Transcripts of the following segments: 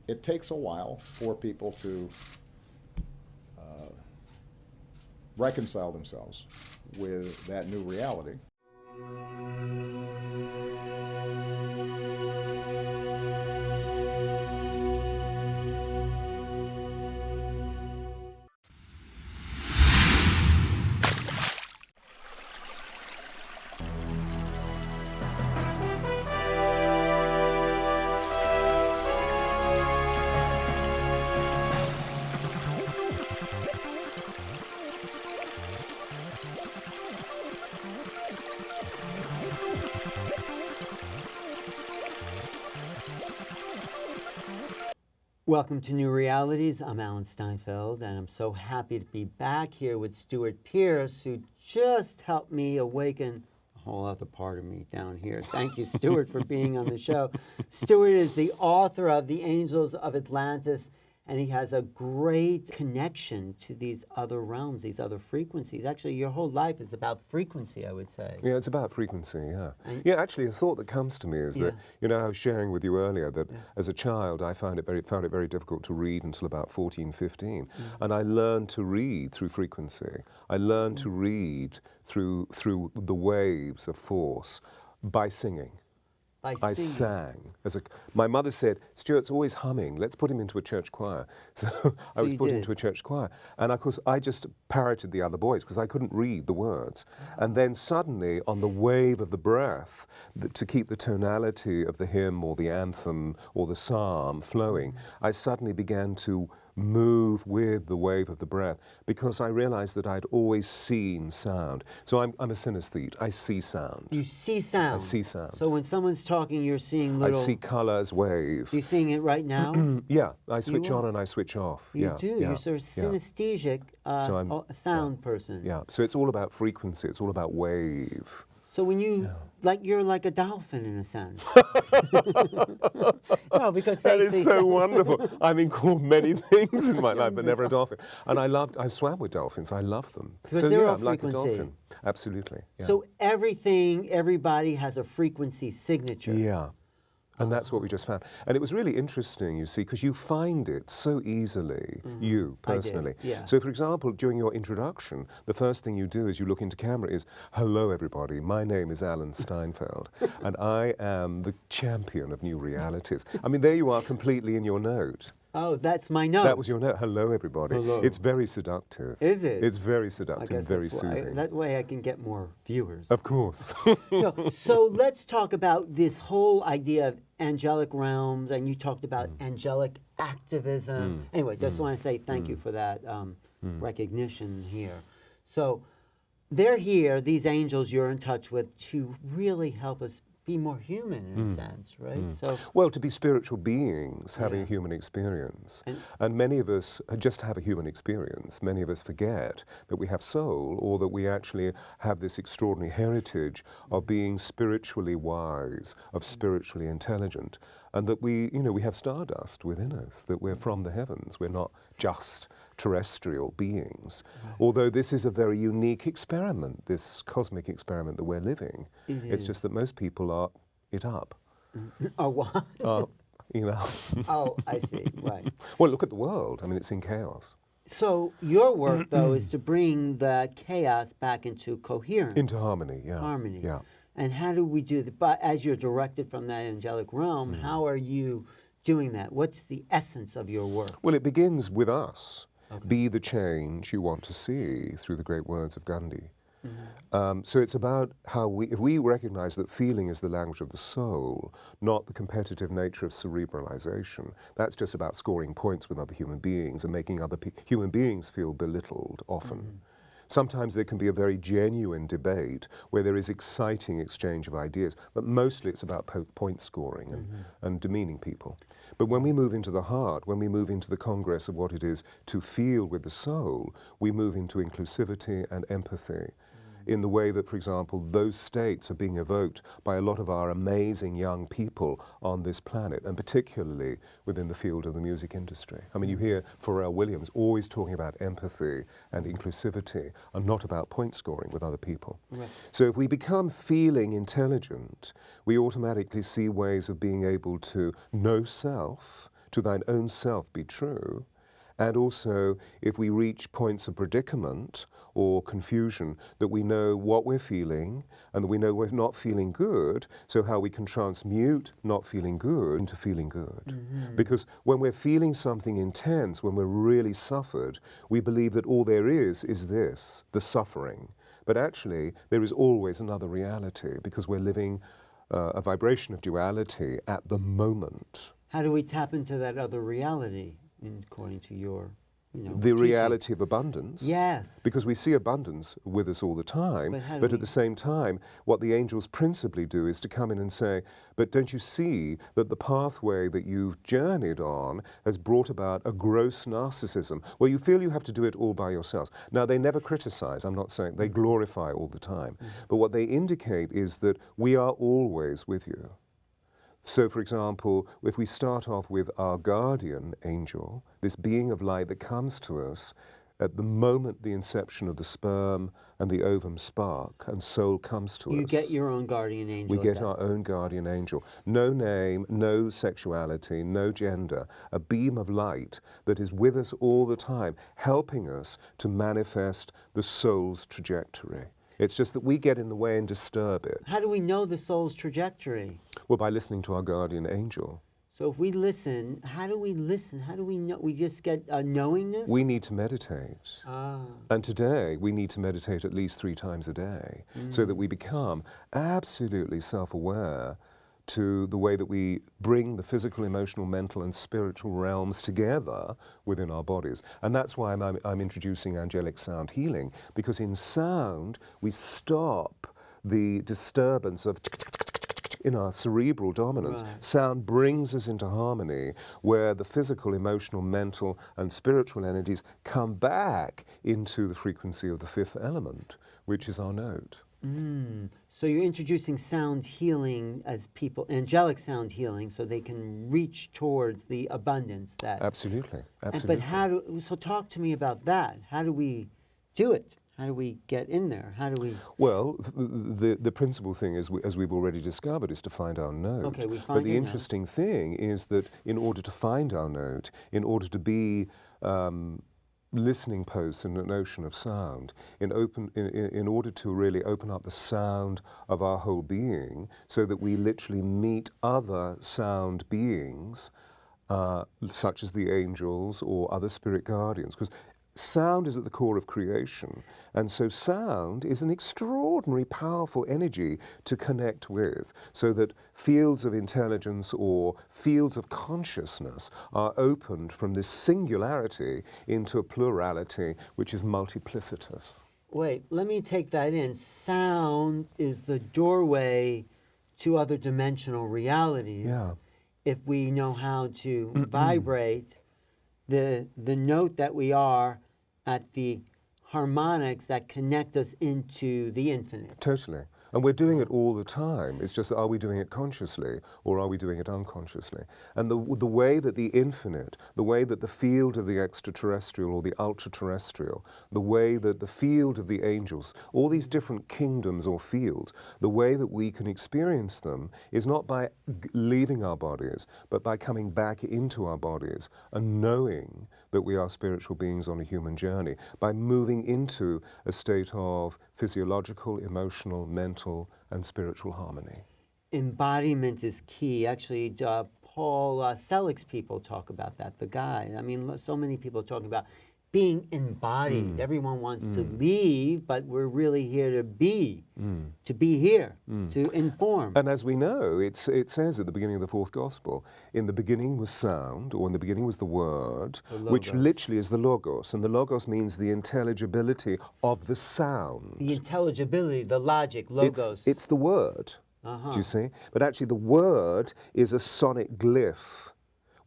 It takes a while for people to reconcile themselves with that new reality. Welcome to Newrealities. I'm Alan Steinfeld, and I'm so happy to be back here with Stewart Pearce, who just helped me awaken a whole other part of me down here. Thank you, Stewart, for being on the show. Stewart is the author of The Angels of Atlantis, and he has a great connection to these other realms, these other frequencies. Actually, your whole life is about frequency, I would say. Yeah, it's about frequency, yeah. Yeah, actually, a thought that comes to me is that, you know, I was sharing with you earlier that as a child, I found it very difficult to read until about 14, 15. And I learned to read through frequency. I learned to read through the waves of force by singing. I sang. My mother said, Stuart's always humming, let's put him into a church choir. So I was put into a church choir. And of course, I just parroted the other boys because I couldn't read the words. And then suddenly, on the wave of the breath, to keep the tonality of the hymn or the anthem or the psalm flowing, I suddenly began to move with the wave of the breath because I realized that I'd always seen sound. So I'm a synesthete. I see sound. You see sound? I see sound. So when someone's talking, you're seeing little... I see color as wave. You're seeing it right now? Yeah, I switch on and I switch off. You do? Yeah, You're sort of synesthetic sound person. Yeah, so it's all about frequency. It's all about wave. So when you, you're like a dolphin in a sense. No, because that is so wonderful. I've been called many things in my life, but never a dolphin. And I swam with dolphins. I love them. Because so they're I'm like a frequency. dolphin. Absolutely. Yeah. So everybody has a frequency signature. Yeah. And that's what we just found. And it was really interesting, you see, because you find it so easily, you personally. I did, yeah. So, for example, during your introduction, the first thing you do as you look into camera is, hello, everybody, my name is Alan Steinfeld, and I am the champion of Newrealities. I mean, there you are completely in your note. Oh, that's my note. That was your note. Hello, everybody. Hello. It's very seductive. Is it? It's very seductive, very soothing. That way I can get more viewers. Of course. So let's talk about this whole idea of angelic realms, and you talked about angelic activism. Anyway, just want to say thank you for that recognition here. So they're here, these angels you're in touch with, to really help us be more human in a sense, right? So, well, to be spiritual beings having a human experience. And many of us just have a human experience. Many of us forget that we have soul, or that we actually have this extraordinary heritage of being spiritually wise, of spiritually intelligent, and that we have stardust within us, that we're from the heavens. We're not just terrestrial beings. Although this is a very unique experiment, this cosmic experiment that we're living. It's just that most people are it up. Oh, what? Oh, I see, right. Well, look at the world. I mean, it's in chaos. So your work, though, is to bring the chaos back into coherence. Into harmony, yeah. Harmony. Yeah. And how do we do that? But as you're directed from that angelic realm, how are you doing that? What's the essence of your work? Well, it begins with us. Okay. Be the change you want to see, through the great words of Gandhi. So it's about how if we recognize that feeling is the language of the soul, not the competitive nature of cerebralization, that's just about scoring points with other human beings and making other human beings feel belittled often. Sometimes there can be a very genuine debate where there is exciting exchange of ideas, but mostly it's about point scoring and demeaning people. But when we move into the heart, when we move into the congress of what it is to feel with the soul, we move into inclusivity and empathy. in the way that, for example, those states are being evoked by a lot of our amazing young people on this planet, and particularly within the field of the music industry. I mean, you hear Pharrell Williams always talking about empathy and inclusivity and not about point scoring with other people. Right. So if we become feeling intelligent, we automatically see ways of being able to know self, to thine own self be true, and also if we reach points of predicament or confusion, that we know what we're feeling and that we know we're not feeling good, so how we can transmute not feeling good into feeling good. Mm-hmm. Because when we're feeling something intense, when we're really suffered, we believe that all there is this, the suffering. But actually, there is always another reality, because we're living a vibration of duality at the moment. How do we tap into that other reality, according to your, The teaching? reality of abundance. Yes. Because we see abundance with us all the time, But but at the same time, what the angels principally do is to come in and say, but don't you see that the pathway that you've journeyed on has brought about a gross narcissism, where you feel you have to do it all by yourselves. Now, they never criticize, I'm not saying, they glorify all the time. Mm-hmm. But what they indicate is that we are always with you. So, for example, if we start off with our guardian angel, this being of light that comes to us at the moment the inception of the sperm and the ovum spark and soul comes to us. You get your own guardian angel. We get our own guardian angel. No name, no sexuality, no gender. A beam of light that is with us all the time, helping us to manifest the soul's trajectory. It's just that we get in the way and disturb it. How do we know the soul's trajectory? Well, by listening to our guardian angel. So if we listen, how do we listen? How do we know? We just get a knowingness? We need to meditate. Ah. And today, we need to meditate at least 3 times a day, so that we become absolutely self-aware to the way that we bring the physical, emotional, mental, and spiritual realms together within our bodies. And that's why I'm introducing angelic sound healing, because in sound, we stop the disturbance of in our cerebral dominance. Right. Sound brings us into harmony, where the physical, emotional, mental, and spiritual energies come back into the frequency of the 5th element, which is our note. So you're introducing sound healing as people, angelic sound healing, so they can reach towards the abundance that... Absolutely, But absolutely. so talk to me about that. How do we do it? How do we get in there? How do we... Well, the principal thing, as we've already discovered, is to find our note. Okay, we find but the your note. interesting thing is that in order to find our note, in order to be listening posts in an ocean of sound, in order to really open up the sound of our whole being, so that we literally meet other sound beings, such as the angels or other spirit guardians, because sound is at the core of creation, and so sound is an extraordinary, powerful energy to connect with, so that fields of intelligence or fields of consciousness are opened from this singularity into a plurality which is multiplicitous. Wait, let me take that in. Sound is the doorway to other dimensional realities. Yeah. If we know how to vibrate the note that we are at the harmonics that connect us into the infinite. Totally. And we're doing it all the time. It's just, are we doing it consciously or are we doing it unconsciously? And the way that the infinite, the way that the field of the extraterrestrial or the ultra-terrestrial, the way that the field of the angels, all these different kingdoms or fields, the way that we can experience them is not by leaving our bodies, but by coming back into our bodies and knowing that we are spiritual beings on a human journey, by moving into a state of physiological, emotional, mental, and spiritual harmony. Embodiment is key. Actually, Paul Selig's people talk about that, the guy. I mean, so many people talk about being embodied. Everyone wants to leave, but we're really here to be here, to inform. And as we know, it says at the beginning of the 4th Gospel, in the beginning was sound, or in the beginning was the word, which literally is the logos. And the logos means the intelligibility of the sound. The intelligibility, the logic, logos. It's the word, do you see? But actually the word is a sonic glyph.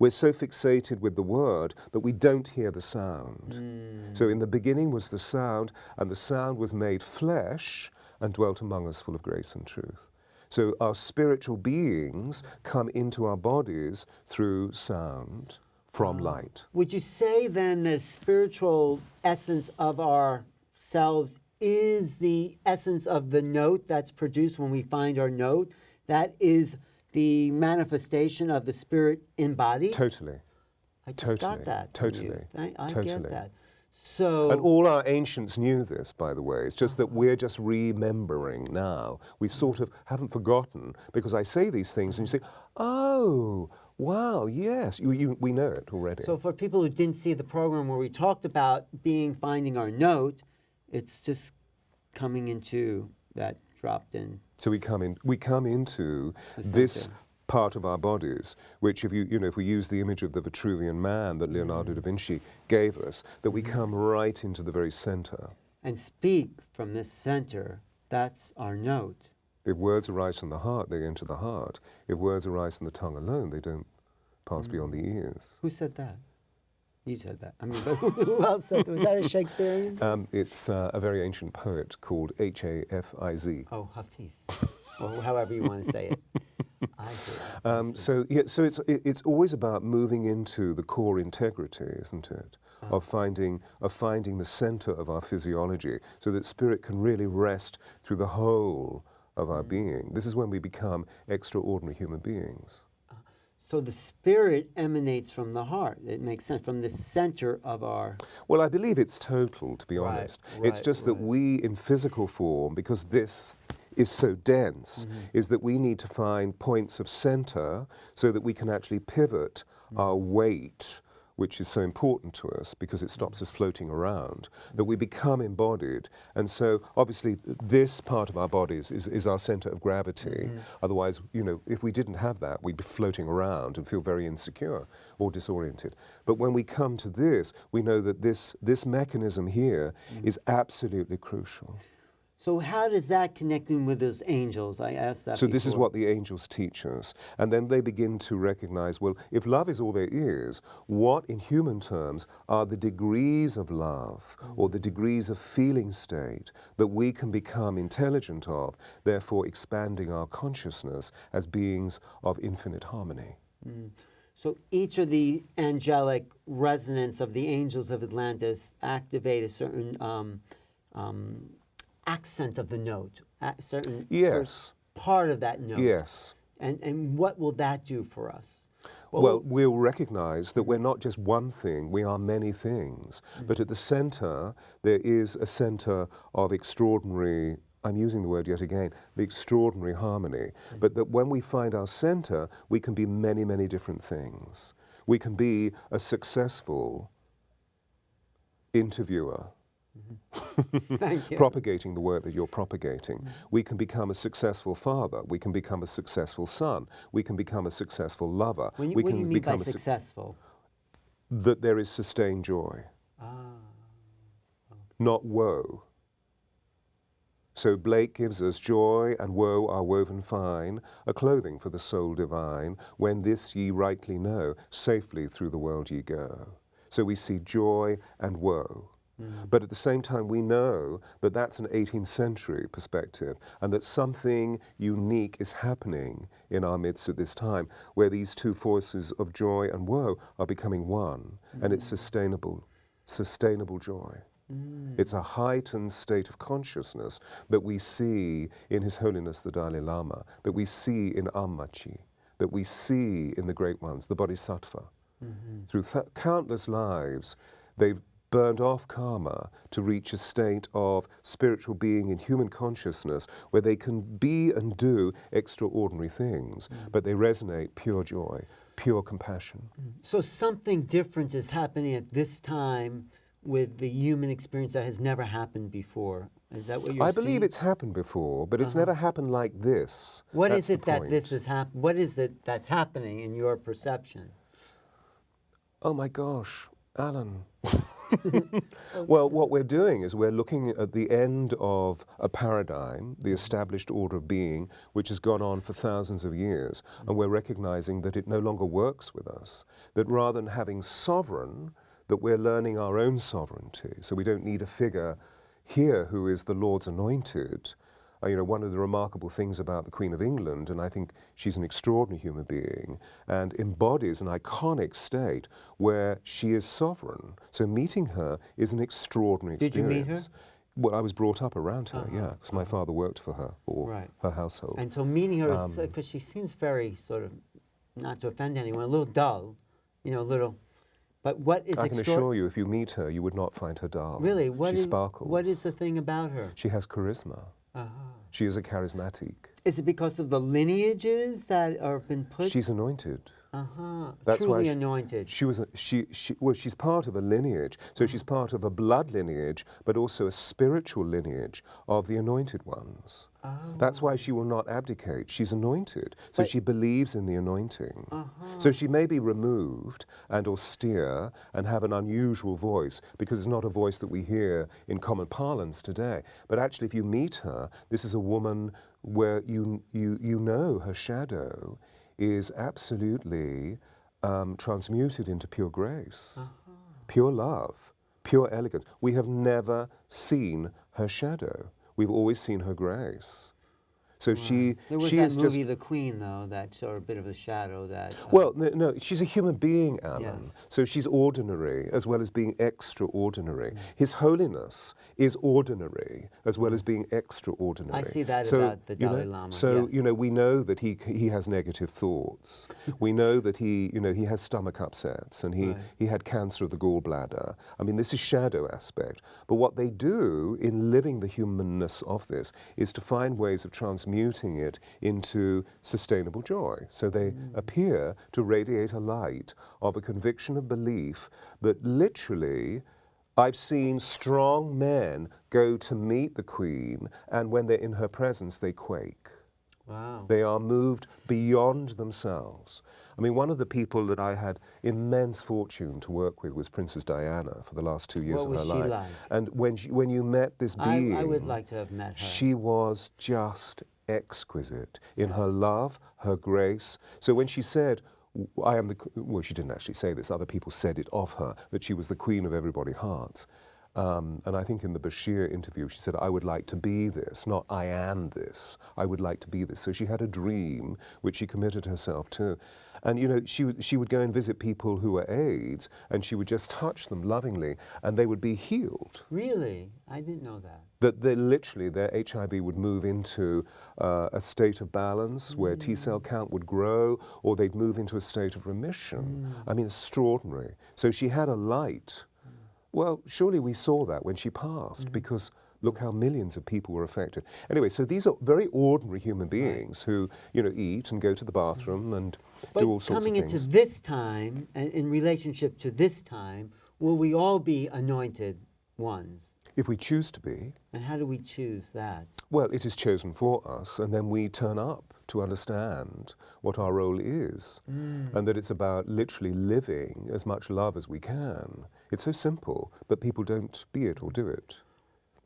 We're so fixated with the word that we don't hear the sound. So in the beginning was the sound, and the sound was made flesh, and dwelt among us full of grace and truth. So our spiritual beings come into our bodies through sound from light. Would you say then the spiritual essence of ourselves is the essence of the note that's produced when we find our note? That is the manifestation of the spirit embodied? Totally. I just got that. Totally. I Totally. get that. So, and all our ancients knew this, by the way. It's just that we're just remembering now. We sort of haven't forgotten, because I say these things and you say, oh, wow, yes, we know it already. So for people who didn't see the program where we talked about finding our note, it's just coming into that dropped in. So we come into this part of our bodies, which if we use the image of the Vitruvian Man that Leonardo da Vinci gave us, that we come right into the very center. And speak from this center, that's our note. If words arise from the heart, they enter the heart. If words arise from the tongue alone, they don't pass beyond the ears. Who said that? You said that. I mean, but who else said that? Was that a Shakespearean? It's a very ancient poet called Hafiz. Oh, Hafiz. Or however you want to say it. I see. So it's always about moving into the core integrity, isn't it? Of finding the center of our physiology, so that spirit can really rest through the whole of our being. This is when we become extraordinary human beings. So the spirit emanates from the heart. It makes sense, from the center of our... Well, I believe it's total, to be honest. It's just that we, in physical form, because this is so dense, is that we need to find points of center so that we can actually pivot our weight, which is so important to us because it stops us floating around, that we become embodied. And so obviously this part of our bodies is our center of gravity. Otherwise, if we didn't have that, we'd be floating around and feel very insecure or disoriented. But when we come to this, we know that this mechanism here is absolutely crucial. So how does that connect in with those angels? I asked that So before. this is what the angels teach us. And then they begin to recognize, well, if love is all there is, what in human terms are the degrees of love or the degrees of feeling state that we can become intelligent of, therefore expanding our consciousness as beings of infinite harmony. So each of the angelic resonance of the angels of Atlantis activate a certain accent of the note, a certain part of that note. Yes. And what will that do for us? Well, we'll recognize that we're not just one thing, we are many things. But at the center, there is a center of extraordinary, I'm using the word yet again, the extraordinary harmony. But that when we find our center, we can be many, many different things. We can be a successful interviewer, propagating the work that you're propagating. We can become a successful father. We can become a successful son. We can become a successful lover. What do you mean by successful? That there is sustained joy, not woe. So Blake gives us joy and woe are woven fine, a clothing for the soul divine. When this ye rightly know, safely through the world ye go. So we see joy and woe. But at the same time, we know that that's an 18th century perspective and that something unique is happening in our midst at this time, where these two forces of joy and woe are becoming one, and it's sustainable joy. It's a heightened state of consciousness that we see in His Holiness the Dalai Lama, that we see in Ammachi, that we see in the great ones, the Bodhisattva. Through countless lives, they've burned off karma to reach a state of spiritual being in human consciousness where they can be and do extraordinary things, but they resonate pure joy, pure compassion. So something different is happening at this time with the human experience that has never happened before. Is that what you're saying? I believe it's happened before, but it's never happened like this. What That's is it the that point. this is happening? What is it that's happening in your perception? Oh my gosh, Alan. Well, what we're doing is we're looking at the end of a paradigm, the established order of being, which has gone on for thousands of years, and we're recognizing that it no longer works with us, that rather than having sovereign, that we're learning our own sovereignty. So we don't need a figure here who is the Lord's anointed, one of the remarkable things about the Queen of England, and I think she's an extraordinary human being, and embodies an iconic state where she is sovereign. So meeting her is an extraordinary experience. Did you meet her? Well, I was brought up around her, yeah, because my father worked for her, or her household. And so meeting her, because she seems very sort of, not to offend anyone, a little dull, a little. But what is I can assure you, if you meet her, you would not find her dull. Really? She sparkles. What is the thing about her? She has charisma. She is a charismatic. Is it because of the lineages that have been put? She's anointed. That's truly why anointed. Well, she's part of a lineage, so she's part of a blood lineage, but also a spiritual lineage of the anointed ones. That's why she will not abdicate. She's anointed, so she believes in the anointing. So she may be removed and austere and have an unusual voice, because it's not a voice that we hear in common parlance today. But actually, if you meet her, this is a woman where you know her shadow is absolutely transmuted into pure grace, pure love, pure elegance. We have never seen her shadow. We've always seen her grace. So she was is that movie, just The Queen, though, that sort of a bit of a shadow that... Well, no, she's a human being, Alan. Yes. So she's ordinary as well as being extraordinary. His Holiness is ordinary as well as being extraordinary. I see that about the Dalai Lama. So, yes. We know that he has negative thoughts. We know that he has stomach upsets, and he had cancer of the gallbladder. I mean, this is shadow aspect. But what they do in living the humanness of this is to find ways of transmuting it into sustainable joy. So they appear to radiate a light of a conviction of belief that literally I've seen strong men go to meet the Queen, and when they're in her presence, they quake. Wow. They are moved beyond themselves. I mean, one of the people that I had immense fortune to work with was Princess Diana for the last 2 years of her life. What was she like? And when you met this being, I would like to have met her. She was just exquisite in her love, her grace. So when she said, well, she didn't actually say this, other people said it of her, that she was the queen of everybody's hearts. And I think in the Bashir interview, she said, I would like to be this, not I am this. I would like to be this. So she had a dream, which she committed herself to. And, she would go and visit people who were AIDS, and she would just touch them lovingly, and they would be healed. Really? I didn't know that. That literally, their HIV would move into a state of balance where T-cell count would grow, or they'd move into a state of remission. I mean, extraordinary. So she had a light. Well, surely we saw that when she passed, because look how millions of people were affected. Anyway, so these are very ordinary human beings who, eat and go to the bathroom and do all sorts of things. But coming into this time, and in relationship to this time, will we all be anointed ones? If we choose to be. And how do we choose that? Well, it is chosen for us, and then we turn up to understand what our role is, and that it's about literally living as much love as we can. It's so simple, but people don't be it or do it.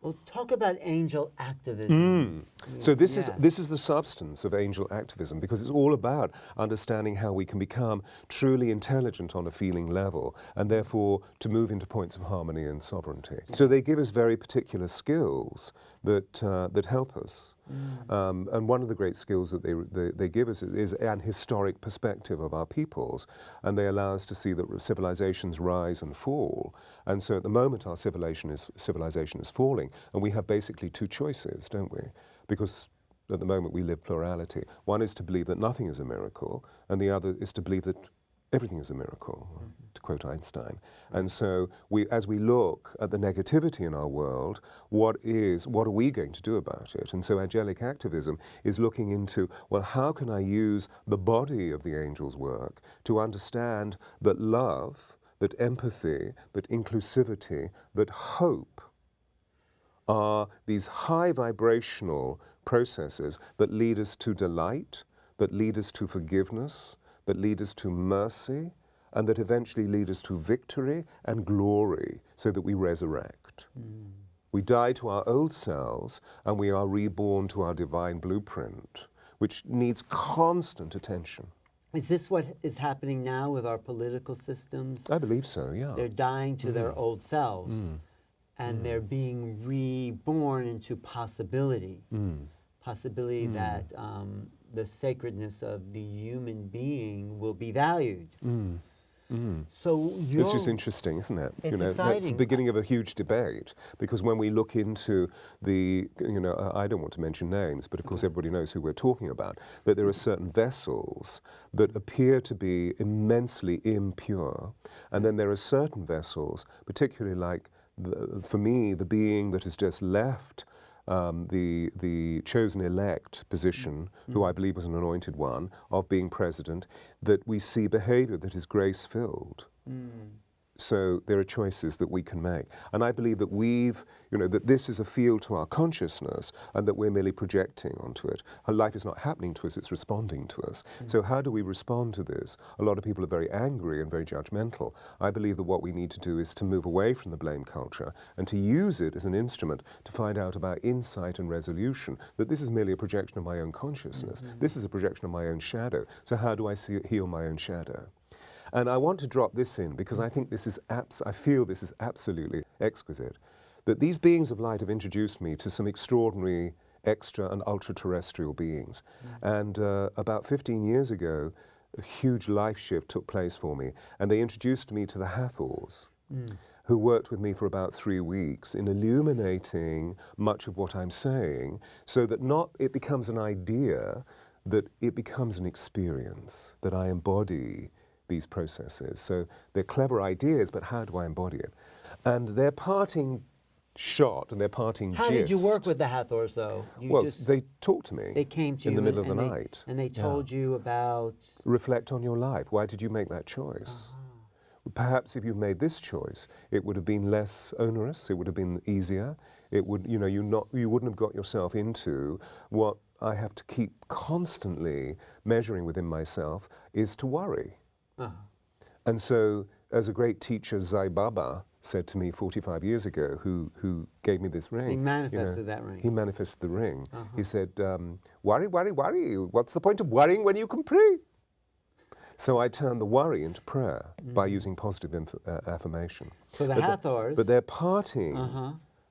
Well, talk about angel activism. So this is the substance of angel activism, because it's all about understanding how we can become truly intelligent on a feeling level, and therefore to move into points of harmony and sovereignty. So they give us very particular skills that help us. And one of the great skills that they give us is an historic perspective of our peoples, and they allow us to see that civilizations rise and fall. And so at the moment our civilization is falling, and we have basically two choices, don't we? Because at the moment we live plurality. One is to believe that nothing is a miracle, and the other is to believe that everything is a miracle, to quote Einstein. And so as we look at the negativity in our world, what are we going to do about it? And so angelic activism is looking into, well, how can I use the body of the angel's work to understand that love, that empathy, that inclusivity, that hope are these high vibrational processes that lead us to delight, that lead us to forgiveness, that lead us to mercy, and that eventually lead us to victory and glory, so that we resurrect. We die to our old selves, and we are reborn to our divine blueprint, which needs constant attention. Is this what is happening now with our political systems? I believe so, yeah. They're dying to their old selves, and they're being reborn into possibility. possibility that the sacredness of the human being will be valued. So This is interesting, isn't it? It's That's the exciting. beginning of a huge debate, because when we look into the, I don't want to mention names, but of course everybody knows who we're talking about, that there are certain vessels that appear to be immensely impure, and then there are certain vessels, particularly like, for me, the being that has just left the chosen elect position, who I believe was an anointed one, of being president, that we see behavior that is grace-filled. So there are choices that we can make. And I believe that that this is a field to our consciousness and that we're merely projecting onto it. Our life is not happening to us, it's responding to us. So how do we respond to this? A lot of people are very angry and very judgmental. I believe that what we need to do is to move away from the blame culture and to use it as an instrument to find out about insight and resolution, that this is merely a projection of my own consciousness. This is a projection of my own shadow. So how do I heal my own shadow? And I want to drop this in because I think this is I feel this is absolutely exquisite. That these beings of light have introduced me to some extraordinary extra and ultra-terrestrial beings. And about 15 years ago, a huge life shift took place for me. And they introduced me to the Hathors, who worked with me for about 3 weeks in illuminating much of what I'm saying, so that not it becomes an idea, that it becomes an experience, that I embody these processes. So they're clever ideas, but how do I embody it? And their parting shot and their parting How gist. did you work with the Hathors, though? They talked to me. They came to in you the middle of and the they, night. and they told you about. Reflect on your life. Why did you make that choice? Perhaps if you made this choice, it would have been less onerous. It would have been easier. It would, you wouldn't have got yourself into what I have to keep constantly measuring within myself is to worry. And so, as a great teacher, Sai Baba, said to me 45 years ago, who gave me this ring. He manifested that ring. He manifested the ring. He said, worry, worry, worry. What's the point of worrying when you can pray? So I turned the worry into prayer by using positive affirmation. So the Hathors. But their parting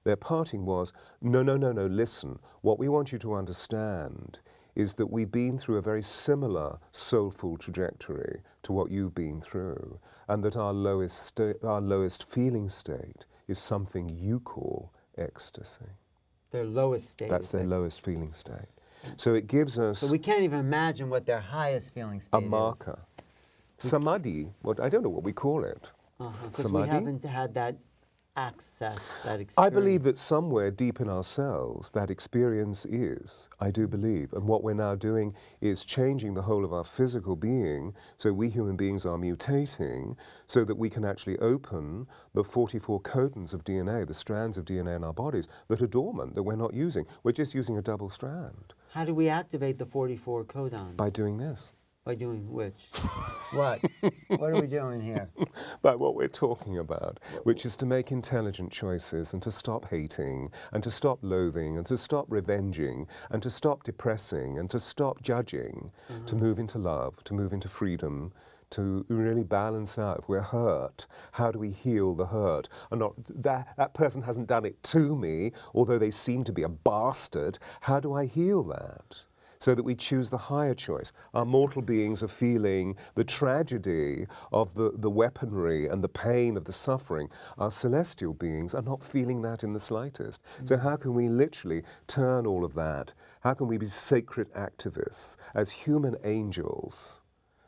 was, no, listen. What we want you to understand is that we've been through a very similar soulful trajectory to what you've been through, and that our lowest feeling state is something you call ecstasy. Their lowest state. That's their lowest feeling state. So it gives us... So we can't even imagine what their highest feeling state is. A marker. Samadhi, I don't know what we call it. Because we haven't had that access, that experience. I believe that somewhere deep in ourselves that experience is. I do believe. And what we're now doing is changing the whole of our physical being, so we human beings are mutating, so that we can actually open the 44 codons of DNA, the strands of DNA in our bodies that are dormant, that we're not using. We're just using a double strand. How do we activate the 44 codons? By doing this. By doing which? What? What are we doing here? By what we're talking about, which is to make intelligent choices and to stop hating and to stop loathing and to stop revenging and to stop depressing and to stop judging, to move into love, to move into freedom, to really balance out. If we're hurt, how do we heal the hurt? And not that person hasn't done it to me, although they seem to be a bastard. How do I heal that? So that we choose the higher choice. Our mortal beings are feeling the tragedy of the weaponry and the pain of the suffering. Our celestial beings are not feeling that in the slightest. So how can we literally turn all of that? How can we be sacred activists as human angels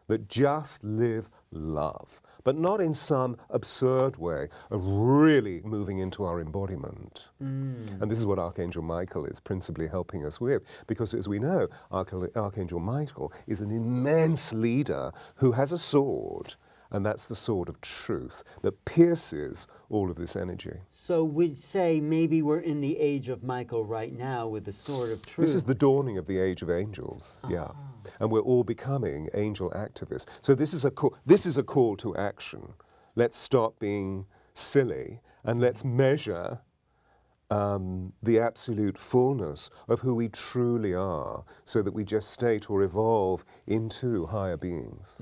that just live love, but not in some absurd way of really moving into our embodiment? And this is what Archangel Michael is principally helping us with, because as we know, Archangel Michael is an immense leader who has a sword, and that's the sword of truth that pierces all of this energy. So we'd say maybe we're in the age of Michael right now with the sword of truth. This is the dawning of the age of angels, yeah. And we're all becoming angel activists. So this is a call to action. Let's stop being silly and let's measure the absolute fullness of who we truly are, so that we gestate or evolve into higher beings.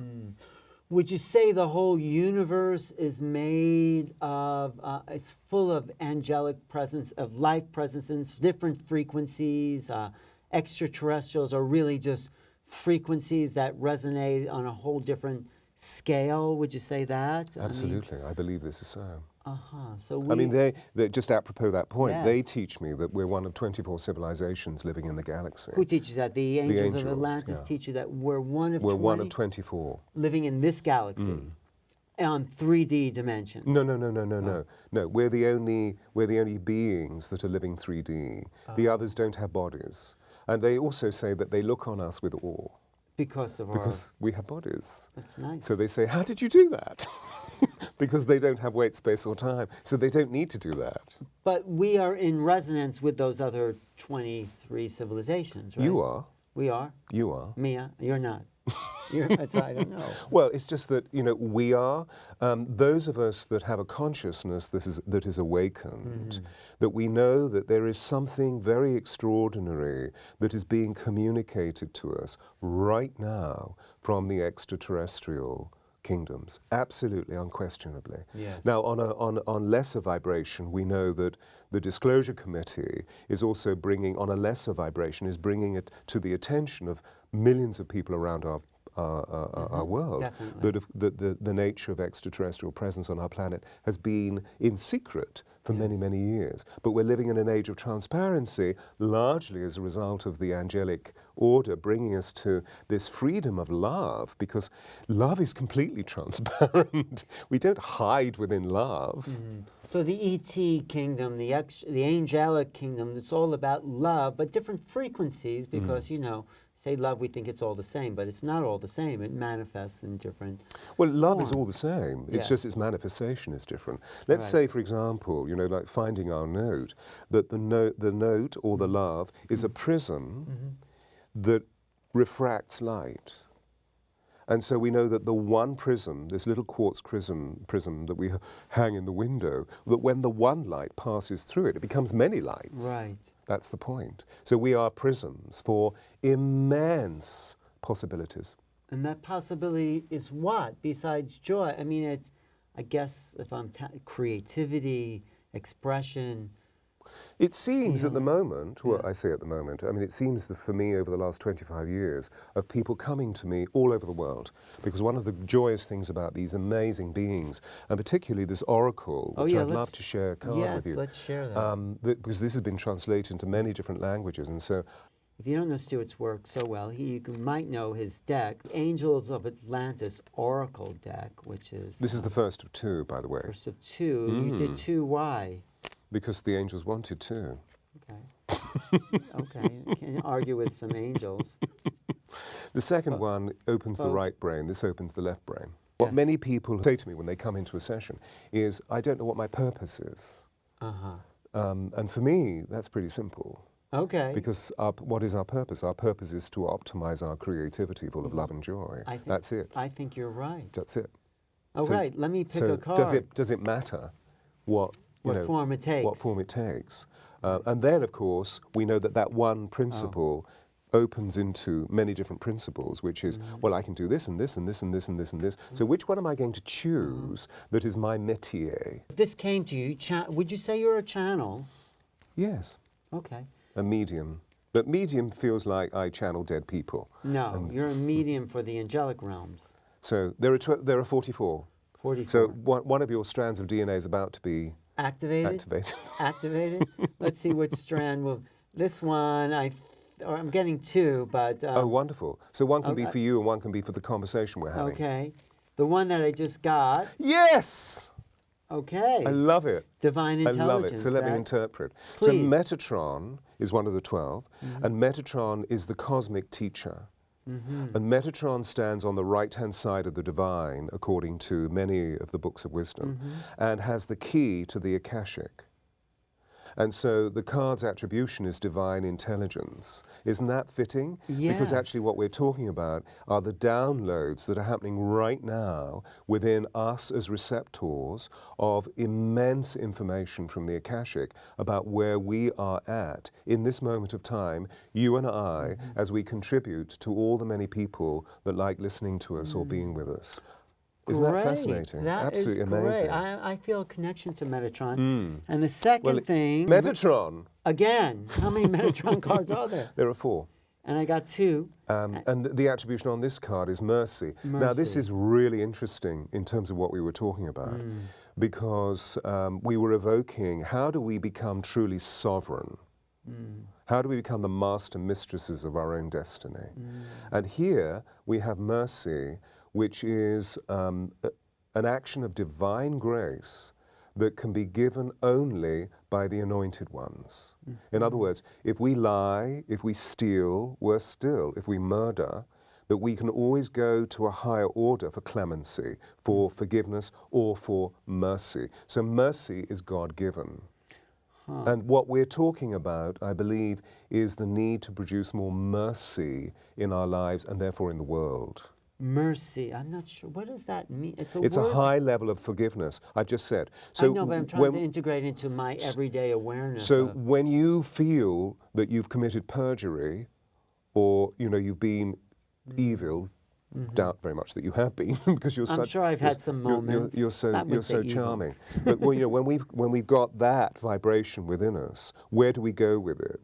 Would you say the whole universe is made of, it's full of angelic presence, of life presences, different frequencies, extraterrestrials are really just frequencies that resonate on a whole different scale. Would you say that? Absolutely. I believe this is so. So I mean, they just apropos that point, Yes. they teach me that we're one of 24 civilizations living in the galaxy. Who teaches that? The angels of angels, Atlantis yeah. teach you that we're one of We're 20 one of 24. living in this galaxy on 3D dimensions. No. No, we're the only beings that are living 3D. The others don't have bodies. And they also say that they look on us with awe. Because We have bodies. That's nice. So they say, how did you do that? Because they don't have weight, space, or time. So they don't need to do that. But we are in resonance with those other 23 civilizations, right? You are. We are. You are. Mia, you're not. I don't know. Well, it's just that, we are, those of us that have a consciousness that is awakened, that we know that there is something very extraordinary that is being communicated to us right now from the extraterrestrial kingdoms, absolutely, unquestionably. Yes. Now, on lesser vibration, we know that the Disclosure Committee is also bringing, on a lesser vibration, is bringing it to the attention of millions of people around our world, Definitely. that the nature of extraterrestrial presence on our planet has been in secret for many, many years. But we're living in an age of transparency, largely as a result of the angelic order bringing us to this freedom of love, because love is completely transparent. We don't hide within love. So the ET kingdom, the angelic kingdom, it's all about love, but different frequencies because, say love, we think it's all the same, but it's not all the same. It manifests in different Well, love is form. all the same. It's Yes. just its manifestation is different. Let's Right. say, for example, like finding our note, that the note or the love is a prism that refracts light. And so we know that the one prism, this little quartz prism that we hang in the window, that when the one light passes through it, it becomes many lights. Right. That's the point. So we are prisms for immense possibilities. And that possibility is what besides joy? I mean, it's, I guess, if I'm creativity, expression. It seems at the moment, well, I say at the moment, I mean, it seems that for me over the last 25 years of people coming to me all over the world, because one of the joyous things about these amazing beings, and particularly this oracle, which I'd love to share a card with you. Yes, let's share that. Because this has been translated into many different languages, and so If you don't know Stewart's work so well, might know his deck, Angels of Atlantis Oracle deck, which is... This is the first of two, by the way. First of two. You did two, why? Because the angels wanted to. Okay. Okay. Can't argue with some angels. The second one opens the right brain. This opens the left brain. What many people say to me when they come into a session is, I don't know what my purpose is. And for me, that's pretty simple. Okay. Because what is our purpose? Our purpose is to optimize our creativity full of love and joy. That's it. I think you're right. That's it. Oh, So- right. Let me pick So a card. does it matter what form it takes? What form it takes? And then, of course, we know that one principle opens into many different principles, which is, well, I can do this and this and this and this and this and this. So which one am I going to choose that is my métier? If this came to you, would you say you're a channel? Yes, Okay. a medium. But medium feels like I channel dead people. No, you're a medium for the angelic realms. So there are 44. 44. So one of your strands of DNA is about to be Activated? activated. Activated? Let's see which strand will... This one, I'm getting two, but... Oh, wonderful. So one can be for you and one can be for the conversation we're having. Okay. The one that I just got, Yes! okay. I love it. Divine I intelligence. love it. So let me interpret. So Please. Metatron is one of the 12, and Metatron is the cosmic teacher. And Metatron stands on the right-hand side of the divine, according to many of the books of wisdom, and has the key to the Akashic. And so the card's attribution is divine intelligence. Isn't that fitting? Because Yes. actually what we're talking about are the downloads that are happening right now within us as receptors of immense information from the Akashic about where we are at in this moment of time, you and I, as we contribute to all the many people that like listening to us or being with us. Isn't that fascinating? That Absolutely is amazing. great. I feel a connection to Metatron. And the second thing... Metatron. Again, how many Metatron cards are there? There are 4. And I got 2. And the attribution on this card is mercy. Now, this is really interesting in terms of what we were talking about, because we were evoking, how do we become truly sovereign? How do we become the master mistresses of our own destiny? And here we have mercy, which is an action of divine grace that can be given only by the anointed ones. In other words, if we lie, if we steal, worse still, if we murder, that we can always go to a higher order for clemency, for forgiveness, or for mercy. So mercy is God-given. And what we're talking about, I believe, is the need to produce more mercy in our lives and therefore in the world. Mercy. I'm not sure. What does that mean? It's a high level of forgiveness. I've just said. So I know, but I'm trying to integrate into my everyday awareness. So when you feel that you've committed perjury, or you've been evil, doubt very much that you have been, because you're I'm sure I've had some moments. You're so charming. But when we've got that vibration within us, where do we go with it?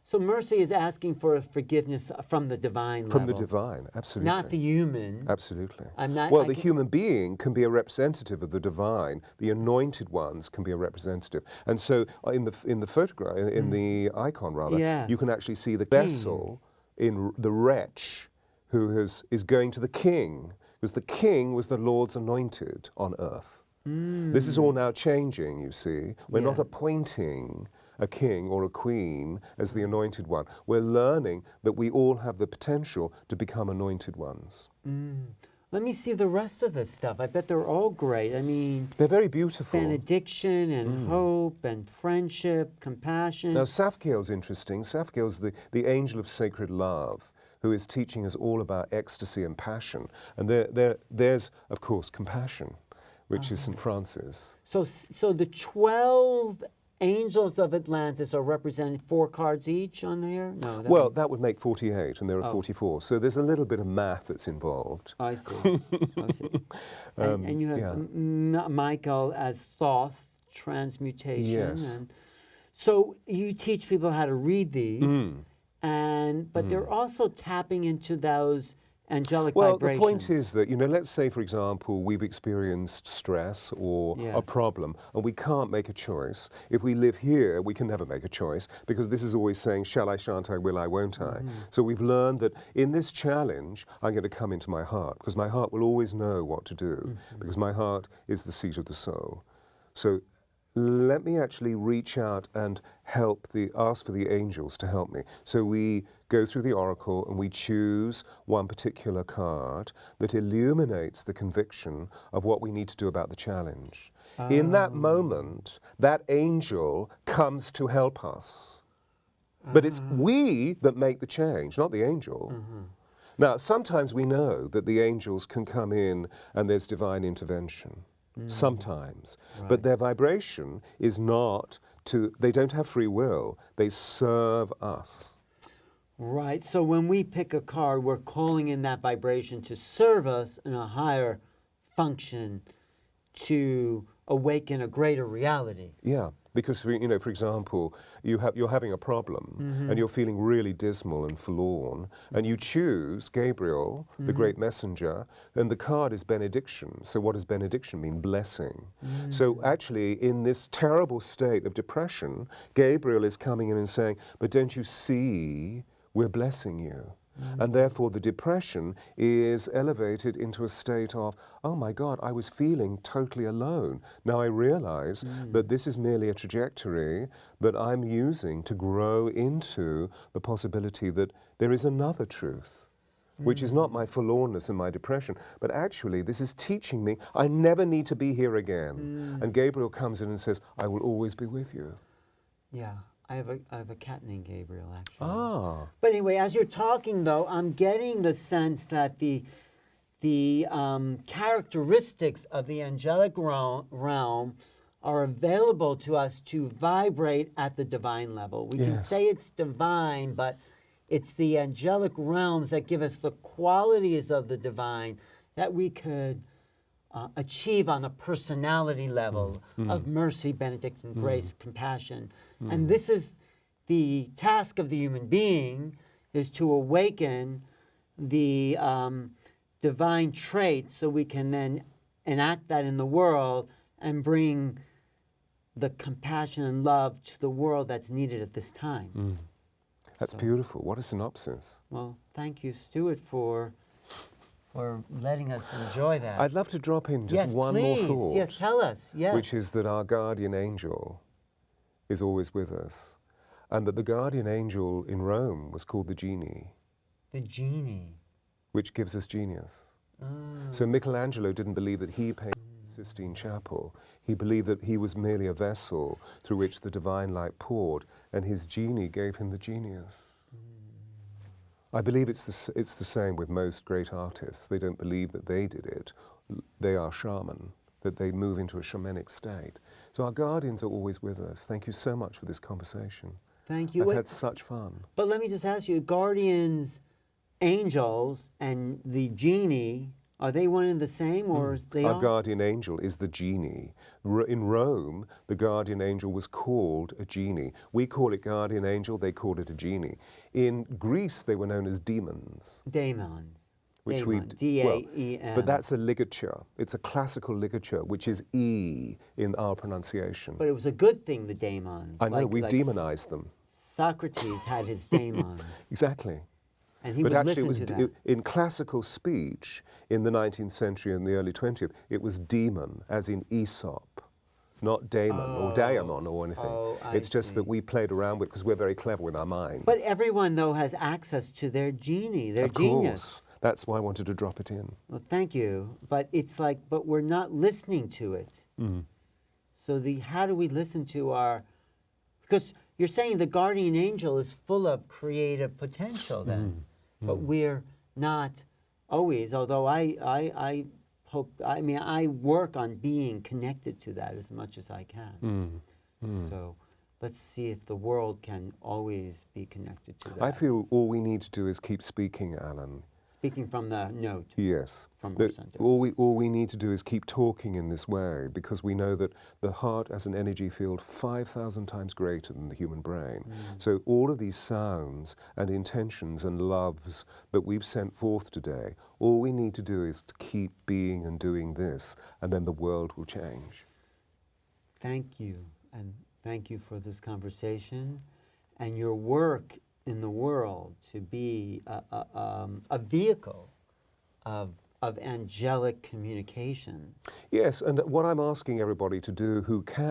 So mercy is asking for forgiveness from the divine level. From the divine, absolutely. Not the human. Absolutely. The human being can be a representative of the divine. The anointed ones can be a representative. And so in the photograph, in the icon rather, you can actually see the vessel in the wretch who is going to the king, because the king was the Lord's anointed on earth. This is all now changing, you see. We're not appointing a king or a queen as the anointed one. We're learning that we all have the potential to become anointed ones. Let me see the rest of this stuff. I bet they're all great. I mean... They're very beautiful. Benediction and hope and friendship, compassion. Now, Safkiel's interesting. Safkiel's the angel of sacred love, who is teaching us all about ecstasy and passion. And there's, of course, compassion, which is St. Francis. So the 12 angels of Atlantis are representing 4 cards each on there? No. That would make 48, and there are 44. So there's a little bit of math that's involved. I see. And you have Michael as thought, transmutation. Yes. And so you teach people how to read these, but they're also tapping into those angelic vibrations. Well, the point is that, let's say, for example, we've experienced stress or a problem, and we can't make a choice. If we live here, we can never make a choice, because this is always saying, shall I, shan't I, will I, won't I? So we've learned that in this challenge, I'm going to come into my heart, because my heart will always know what to do, because my heart is the seat of the soul. So let me actually reach out and ask for the angels to help me. So we go through the oracle and we choose one particular card that illuminates the conviction of what we need to do about the challenge. In that moment, that angel comes to help us. But it's we that make the change, not the angel. Now, sometimes we know that the angels can come in and there's divine intervention. Sometimes. But their vibration is not they don't have free will. They serve us. Right. So when we pick a card, we're calling in that vibration to serve us in a higher function, to awaken a greater reality. Yeah. Because, for example, you're having a problem and you're feeling really dismal and forlorn, and you choose Gabriel, the great messenger, and the card is benediction. So what does benediction mean? Blessing. So actually, in this terrible state of depression, Gabriel is coming in and saying, but don't you see, we're blessing you. And therefore the depression is elevated into a state of, oh my God, I was feeling totally alone. Now I realize that this is merely a trajectory that I'm using to grow into the possibility that there is another truth, which is not my forlornness and my depression, but actually this is teaching me I never need to be here again. And Gabriel comes in and says, I will always be with you. Yeah. I have a cat named Gabriel, actually. But anyway, as you're talking, though, I'm getting the sense that the characteristics of the angelic realm are available to us to vibrate at the divine level. We can say it's divine, but it's the angelic realms that give us the qualities of the divine that we could achieve on a personality level of mercy, benediction, grace, compassion. And this is the task of the human being, is to awaken the divine traits so we can then enact that in the world and bring the compassion and love to the world that's needed at this time. That's beautiful. What a synopsis. Well, thank you, Stewart, for letting us enjoy that. I'd love to drop in just one more thought. Yes, tell us. Yes. Which is that our guardian angel is always with us. And that the guardian angel in Rome was called the genie. The genie. Which gives us genius. So Michelangelo didn't believe that he painted the Sistine Chapel. He believed that he was merely a vessel through which the divine light poured, and his genie gave him the genius. I believe it's the same with most great artists. They don't believe that they did it. They are shaman, that they move into a shamanic state. So our guardians are always with us. Thank you so much for this conversation. Thank you. I've had such fun. But let me just ask you, guardians, angels, and the genie, are they one and the same, or is they Our guardian angel is the genie. In Rome, the guardian angel was called a genie. We call it guardian angel, they called it a genie. In Greece, they were known as demons. Daemons. Which Daemon, D-A-E-M. but that's a ligature. It's a classical ligature, which is E in our pronunciation. But it was a good thing, the daemons. I know, we've demonized them. Socrates had his daemon. Exactly. And he But would actually, listen to that. in classical speech, in the 19th century and the early 20th, it was demon, as in Aesop, not daemon or daemon or anything. It's just that we played around with, because we're very clever with our minds. But everyone, though, has access to their genie, their genius. Of course. That's why I wanted to drop it in. Well, thank you. But it's like, but we're not listening to it. So how do we listen to our, because you're saying the guardian angel is full of creative potential then, but we're not always, although I hope, I mean, I work on being connected to that as much as I can. So let's see if the world can always be connected to that. I feel all we need to do is keep speaking, Alan. Speaking from the note. Yes. From our center. All we need to do is keep talking in this way, because we know that the heart has an energy field 5,000 times greater than the human brain. So all of these sounds and intentions and loves that we've sent forth today, all we need to do is to keep being and doing this, and then the world will change. Thank you. And thank you for this conversation and your work in the world to be a vehicle of angelic communication. Yes, and what I'm asking everybody to do,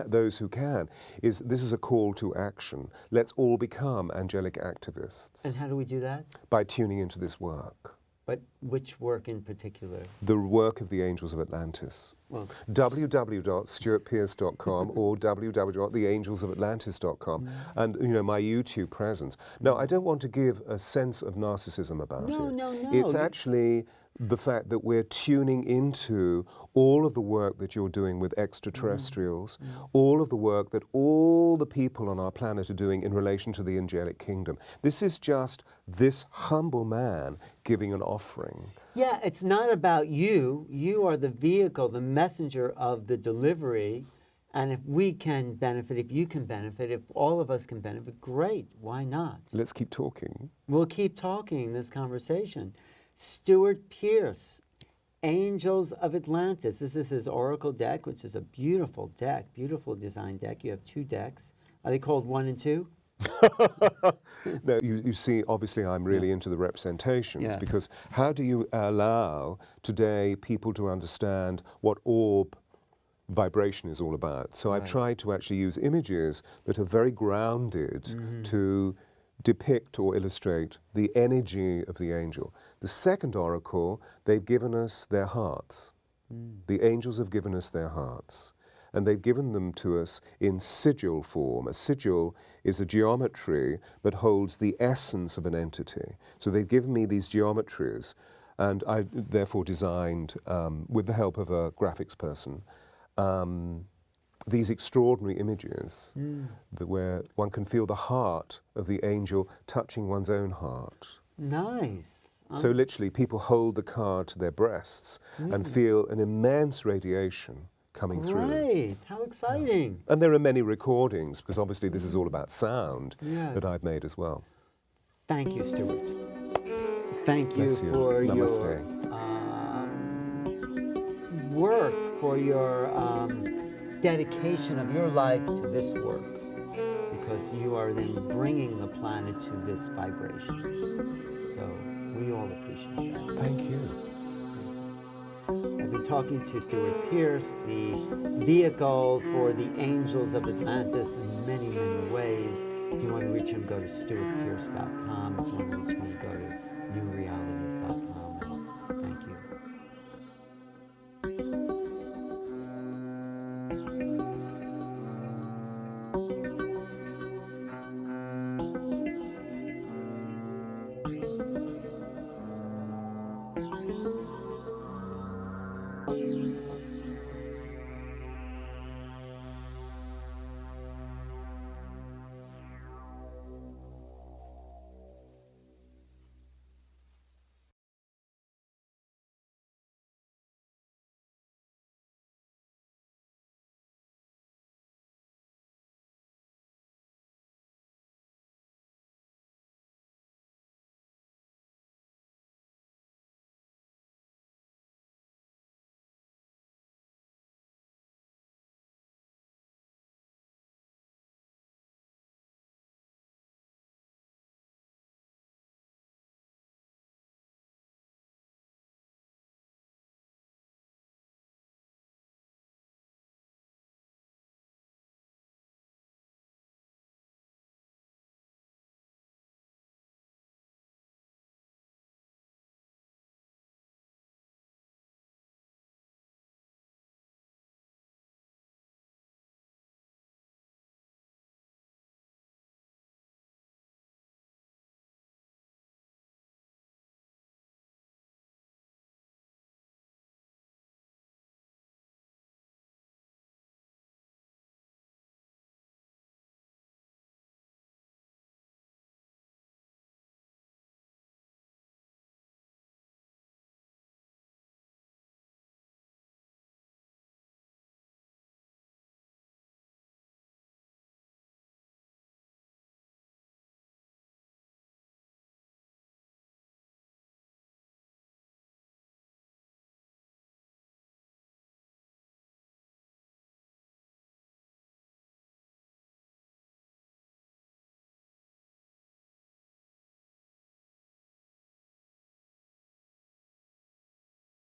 those who can, is this is a call to action. Let's all become angelic activists. And how do we do that? By tuning into this work. But which work in particular? The work of the Angels of Atlantis. Well, www.stewartpearce.com or www.theangelsofatlantis.com, and my YouTube presence. No, I don't want to give a sense of narcissism about it. No. It's actually the fact that we're tuning into all of the work that you're doing with extraterrestrials, all of the work that all the people on our planet are doing in relation to the angelic kingdom. This is just this humble man giving an offering. Yeah, it's not about you. You are the vehicle, the messenger of the delivery. And if we can benefit, if you can benefit, if all of us can benefit, great. Why not? Let's keep talking. We'll keep talking this conversation. Stewart Pearce, Angels of Atlantis. This is his oracle deck, which is a beautiful deck, beautiful design deck. You have 2 decks. Are they called 1 and 2? No, you see, obviously I'm really into the representations, because how do you allow today people to understand what orb vibration is all about? So I've tried to actually use images that are very grounded to depict or illustrate the energy of the angel. The second oracle, they've given us their hearts. The angels have given us their hearts. And they've given them to us in sigil form. A sigil is a geometry that holds the essence of an entity. So they've given me these geometries, and I therefore designed, with the help of a graphics person, these extraordinary images where one can feel the heart of the angel touching one's own heart. Nice. So literally, people hold the card to their breasts and feel an immense radiation coming through. Great, how exciting. And there are many recordings, because obviously this is all about sound, Yes. that I've made as well. Thank you, Stewart. Thank you Bless you. for Namaste. your work, for your dedication of your life to this work, because you are then bringing the planet to this vibration. So we all appreciate that. Thank you. I've been talking to Stewart Pearce, the vehicle for the Angels of Atlantis in many, many ways. If you want to reach him, go to stewartpearce.com. If you want to reach me, go to Newrealities.com. Thank you.